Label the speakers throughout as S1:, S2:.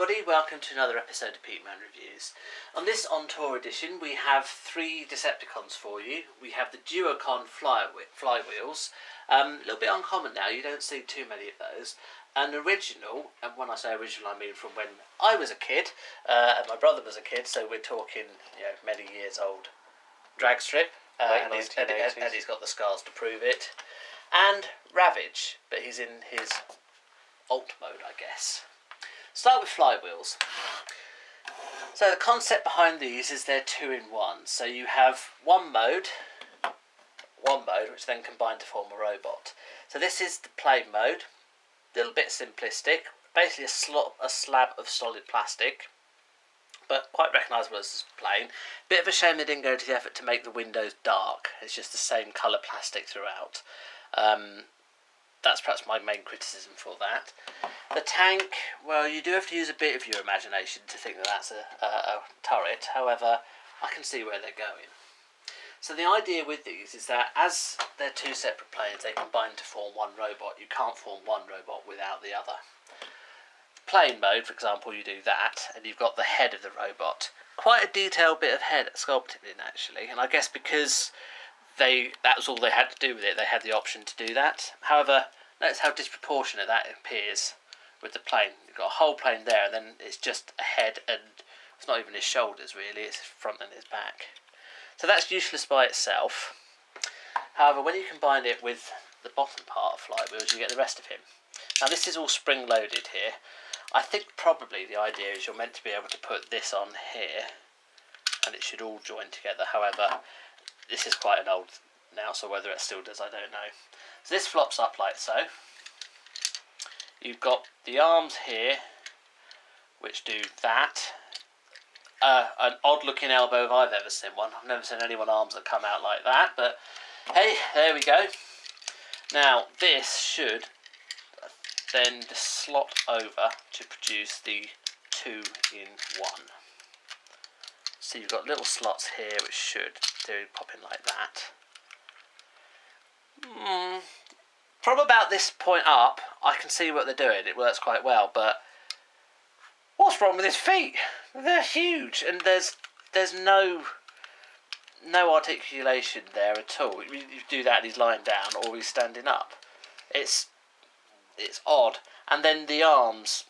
S1: everybody, welcome to another episode of Peteman Reviews. On this on-tour edition we have 3 Decepticons for you. We have the Duocon Flywheels, a little bit uncommon now, you don't see too many of those. An original, and when I say original I mean from when I was a kid, and my brother was a kid, so we're talking many years old, Dragstrip, and he's got the scars to prove it. And Ravage, but he's in his alt mode I guess. Start with Flywheels. So the concept behind these is they're 2-in-1. So you have one mode which then combine to form a robot. So this is the plain mode, a little bit simplistic, basically a slab of solid plastic, but quite recognisable as plain. Bit of a shame they didn't go to the effort to make the windows dark. It's just the same colour plastic throughout. That's perhaps my main criticism for that. The tank, well, you do have to use a bit of your imagination to think that that's a turret. However, I can see where they're going. So the idea with these is that as they're 2 separate planes, they combine to form one robot. You can't form one robot without the other. Plane mode, for example, you do that, and you've got the head of the robot. Quite a detailed bit of head sculpted in, actually, and I guess because that was all they had to do with it, they had the option to do that. However, notice how disproportionate that appears with the plane. You've got a whole plane there, and then it's just a head, and it's not even his shoulders really, it's his front and his back. So that's useless by itself. However, when you combine it with the bottom part of Flywheels, you get the rest of him. Now this is all spring loaded here. I think probably the idea is you're meant to be able to put this on here, and it should all join together. However, this is quite an old now, so whether it still does I don't know. So this flops up like so. You've got the arms here which do that. An odd looking elbow if I've ever seen one. I've never seen anyone arms that come out like that, but hey, there we go. Now this should then just slot over to produce the 2-in-1. So you've got little slots here which should pop in like that. From about this point up, I can see what they're doing. It works quite well, but what's wrong with his feet? They're huge, and there's no articulation there at all. You do that, and he's lying down, or he's standing up. It's odd. And then the arms,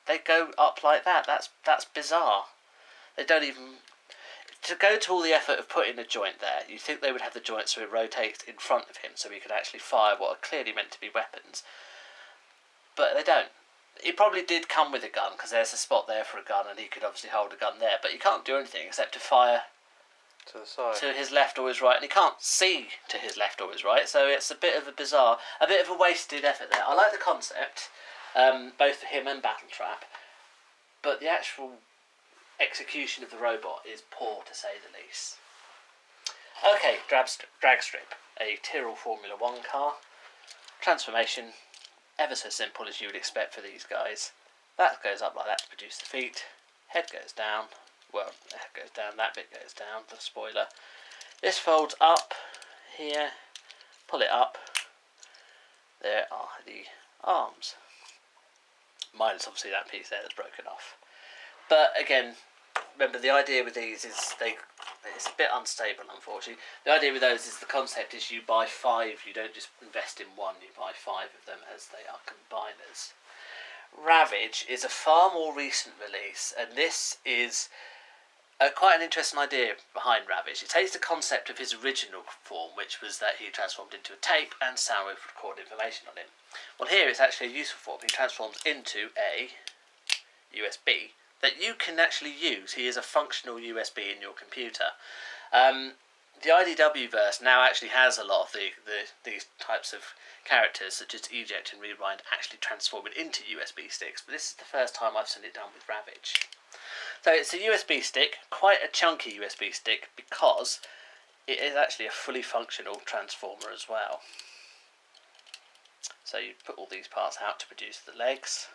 S1: they go up like that. That's bizarre. They don't even. To go to all the effort of putting a joint there, you'd think they would have the joint so it rotates in front of him so he could actually fire what are clearly meant to be weapons. But they don't. He probably did come with a gun because there's a spot there for a gun and he could obviously hold a gun there, but he can't do anything except to fire
S2: to the side, to
S1: his left or his right, and he can't see to his left or his right, so it's a bit of a wasted effort there. I like the concept, both for him and Battletrap, but the actual execution of the robot is poor to say the least. Okay, Dragstrip, a Tyrrell Formula 1 car. Transformation, ever so simple as you would expect for these guys. That goes up like that to produce the feet. Head goes down. Well, the head goes down, that bit goes down, the spoiler. This folds up here. Pull it up. There are the arms. Minus obviously that piece there that's broken off. But again, remember the idea with these is it's a bit unstable, unfortunately. The idea with those is the concept is you buy 5, you don't just invest in one, you buy 5 of them as they are combiners. Ravage is a far more recent release, and this is quite an interesting idea behind Ravage. It takes the concept of his original form, which was that he transformed into a tape and sound wave would record information on him. Well, here it's actually a useful form. He transforms into a USB that you can actually use. He is a functional USB in your computer. The IDW verse now actually has a lot of these types of characters, such as eject and rewind, actually transforming into USB sticks, but this is the first time I've seen it done with Ravage. So it's a USB stick, quite a chunky USB stick, because it is actually a fully functional transformer as well. So you put all these parts out to produce the legs.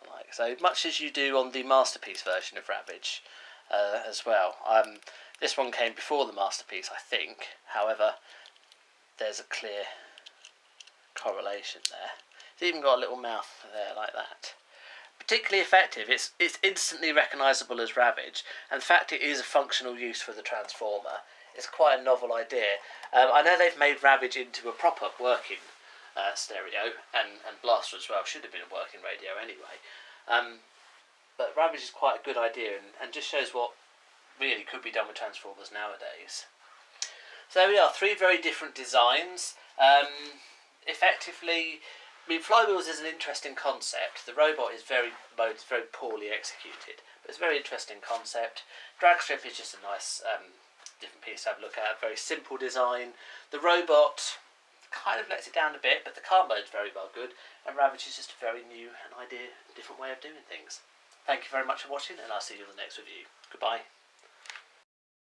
S1: Like so, much as you do on the Masterpiece version of Ravage as well. This one came before the Masterpiece, I think. However, there's a clear correlation there. It's even got a little mouth there like that. particularly effective. It's instantly recognisable as Ravage, and the fact it is a functional use for the Transformer is quite a novel idea. I know they've made Ravage into a proper working stereo, and Blaster as well should have been a working radio anyway. But Ravage is quite a good idea, and just shows what really could be done with Transformers nowadays. So there we are, three very different designs. Effectively, I mean, Flywheels is an interesting concept. The robot is very poorly executed, but it's a very interesting concept. Dragstrip is just a nice different piece to have a look at. Very simple design. The robot kind of lets it down a bit, but the car mode's very well good, and Ravage is just a very new and different way of doing things. Thank you very much for watching, and I'll see you in the next review. Goodbye.